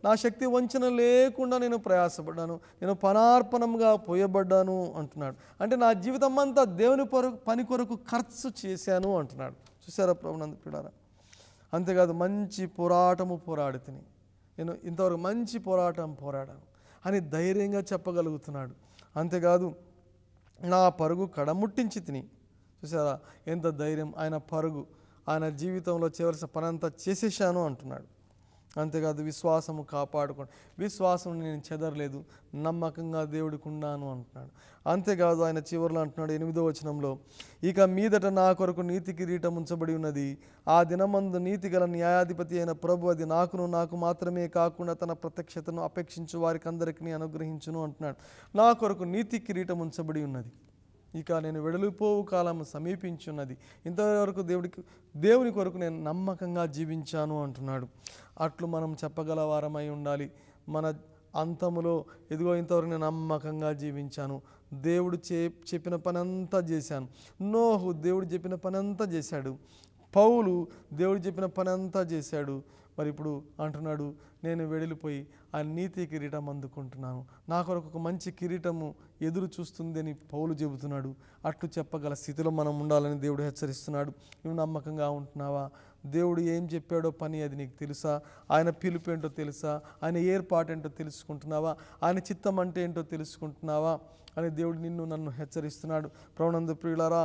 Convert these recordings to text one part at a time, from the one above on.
నా శక్తి వంచన లేకుండా నేను ప్రయాసపడ్డాను, నేను పనార్పణంగా పోయబడ్డాను అంటున్నాడు. అంటే నా జీవితం అంతా దేవుని పని కొరకు ఖర్చు చేశాను అంటున్నాడు. చూసారా ప్రభునందు ప్రియులారా? అంతేకాదు మంచి పోరాటము పోరాడి తిని, నేను ఇంతవరకు మంచి పోరాటం పోరాడాను అని ధైర్యంగా చెప్పగలుగుతున్నాడు. అంతేకాదు నా పరుగు కడముట్టించి తిని. చూసారా ఎంత ధైర్యం! ఆయన పరుగు, ఆయన జీవితంలో చేయవలసిన పనంతా చేసేసాను అంటున్నాడు. అంతేకాదు విశ్వాసము కాపాడుకోండి, విశ్వాసం నేను చెదరలేదు, నమ్మకంగా దేవుడికి ఉన్నాను అంటున్నాడు. అంతేకాదు ఆయన చివరిలో అంటున్నాడు 8వ వచనంలో, ఇక మీదట నా కొరకు నీతి కిరీటం ఉంచబడి ఉన్నది, ఆ దినమందు నీతి గల న్యాయాధిపతి అయిన ప్రభు అది నాకు మాత్రమే కాకుండా తన ప్రత్యక్షతను అపేక్షించు వారికి అందరికీ అనుగ్రహించును అంటున్నాడు. నా కొరకు నీతి కిరీటం ఉంచబడి ఉన్నది, ఇక నేను వెడలిపోవు కాలం సమీపించున్నది, ఇంతవరకు దేవుని కొరకు నేను నమ్మకంగా జీవించాను అంటున్నాడు. అట్లు మనం చెప్పగల వారమై ఉండాలి. మన అంతములో ఇదిగో ఇంతవరకు నేను నమ్మకంగా జీవించాను, దేవుడు చెప్పిన పనంతా చేశాను. నోహు దేవుడు చెప్పిన పనంతా చేశాడు, పౌలు దేవుడు చెప్పిన పనంతా చేశాడు. మరి ఇప్పుడు అంటున్నాడు నేను వెడలిపోయి ఆ నీతి కిరీటం అందుకుంటున్నాను, నా కొరకు ఒక మంచి కిరీటము ఎదురు చూస్తుంది అని పౌలు చెబుతున్నాడు. అట్లు చెప్పగల స్థితిలో మనం ఉండాలని దేవుడు హెచ్చరిస్తున్నాడు. నువ్వు నమ్మకంగా ఉంటున్నావా? దేవుడు ఏం చెప్పాడో పని అది నీకు తెలుసా? ఆయన పిలుపు ఏంటో తెలుసా? ఆయన ఏర్పాటు ఏంటో తెలుసుకుంటున్నావా? ఆయన చిత్తం అంటే ఏంటో తెలుసుకుంటున్నావా అని దేవుడు నిన్ను నన్ను హెచ్చరిస్తున్నాడు. ప్రభునందు ప్రియులారా,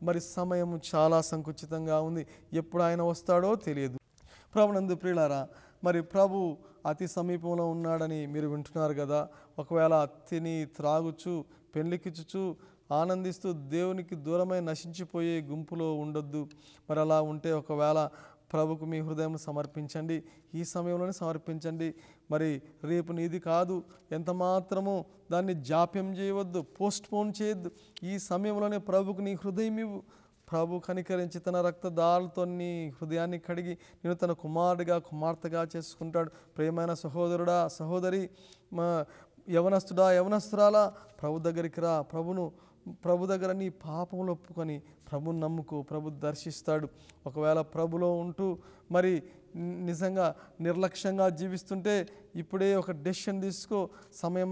మరి సమయం చాలా సంకుచితంగా ఉంది, ఎప్పుడు ఆయన వస్తాడో తెలియదు. ప్రభునందు ప్రియులారా, మరి ప్రభు అతి సమీపంలో ఉన్నాడని మీరు వింటున్నారు కదా. ఒకవేళ తిని త్రాగుచు పెళ్ళికిచ్చుచు ఆనందిస్తూ దేవునికి దూరమై నశించిపోయే గుంపులో ఉండొద్దు. మరి అలా ఉంటే ఒకవేళ ప్రభుకు మీ హృదయం సమర్పించండి, ఈ సమయంలోనే సమర్పించండి. మరి రేపు నీది కాదు, ఎంత మాత్రము దాన్ని జాప్యం చేయవద్దు, పోస్ట్పోన్ చేయొద్దు. ఈ సమయంలోనే ప్రభుకు నీ హృదయం ఇవ్వు. ప్రభు కనికరించి తన రక్తదారులతో నీ హృదయాన్ని కడిగి నేను తన కుమారుడిగా కుమార్తెగా చేసుకుంటాడు. ప్రియమైన సహోదరుడా సహోదరి, యవనస్తుడా యవనస్తురాలా, ప్రభు దగ్గరికి రా. ప్రభు దగ్గర నీ పాపములు ఒప్పుకొని ప్రభుని నమ్ముకో, ప్రభు దర్శిస్తాడు. ఒకవేళ ప్రభులో ఉంటూ మరి నిజంగా నిర్లక్ష్యంగా జీవిస్తుంటే ఇప్పుడే ఒక డెసిషన్ తీసుకో. సమయం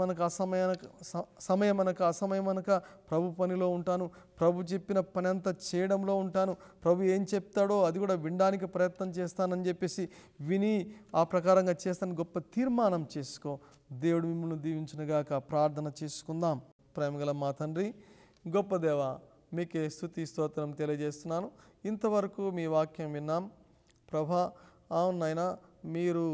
అనక ప్రభు పనిలో ఉంటాను, ప్రభు చెప్పిన పని అంతా చేయడంలో ఉంటాను, ప్రభు ఏం చెప్తాడో అది కూడా వినడానికి ప్రయత్నం చేస్తానని చెప్పేసి విని ఆ ప్రకారంగా చేస్తాను గొప్ప తీర్మానం చేసుకో. దేవుడు మిమ్మల్ని దీవించునుగాక. ప్రార్థన చేసుకుందాం. ప్రేమగల మా తండ్రి, గొప్ప దేవ, మీకే స్తుతి స్తోత్రం తెలియజేస్తున్నాను. ఇంతవరకు మీ వాక్యం విన్నాం ప్రభా. అవునైనా మీరు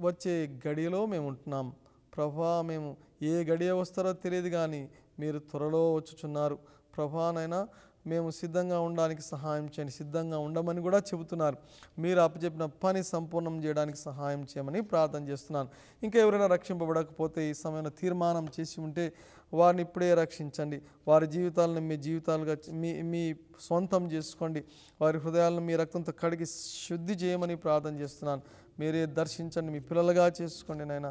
వచ్చే గడియలో మేము ఉంటున్నాం ప్రభా. మేము ఏ గడియ వస్తారో తెలియదు, కానీ మీరు త్వరలో వచ్చుచున్నారు ప్రభానైనా. మేము సిద్ధంగా ఉండడానికి సహాయం చేయండి, సిద్ధంగా ఉండమని కూడా చెబుతున్నారు. మీరు అప్పచెప్పిన పని సంపూర్ణం చేయడానికి సహాయం చేయమని ప్రార్థన చేస్తున్నాను. ఇంకా ఎవరైనా రక్షింపబడకపోతే ఈ సమయంలో తీర్మానం చేసి ఉంటే వారిని ఇప్పుడే రక్షించండి. వారి జీవితాలను మీ జీవితాలుగా మీ సొంతం చేసుకోండి. వారి హృదయాలను మీ రక్తంతో కడిగి శుద్ధి చేయమని ప్రార్థన చేస్తున్నాను. మీరే దర్శించండి, మీ పిల్లలుగా చేసుకోండి నాయన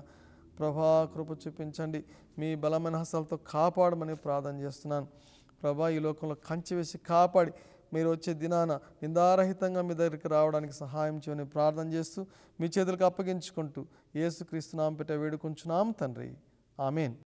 ప్రభా. కృప చూపించండి, మీ బలమైన హస్తాలతో కాపాడమని ప్రార్థన చేస్తున్నాను ప్రభా. ఈ లోకంలో కంచె వేసి కాపాడి మీరు వచ్చే దినాన నిందారహితంగా మీ దగ్గరికి రావడానికి సహాయం చేయమని ప్రార్థన చేస్తూ మీ చేతులకు అప్పగించుకుంటూ యేసుక్రీస్తు నామమున వేడుకొంచున్నాం తండ్రి. ఆమేన్.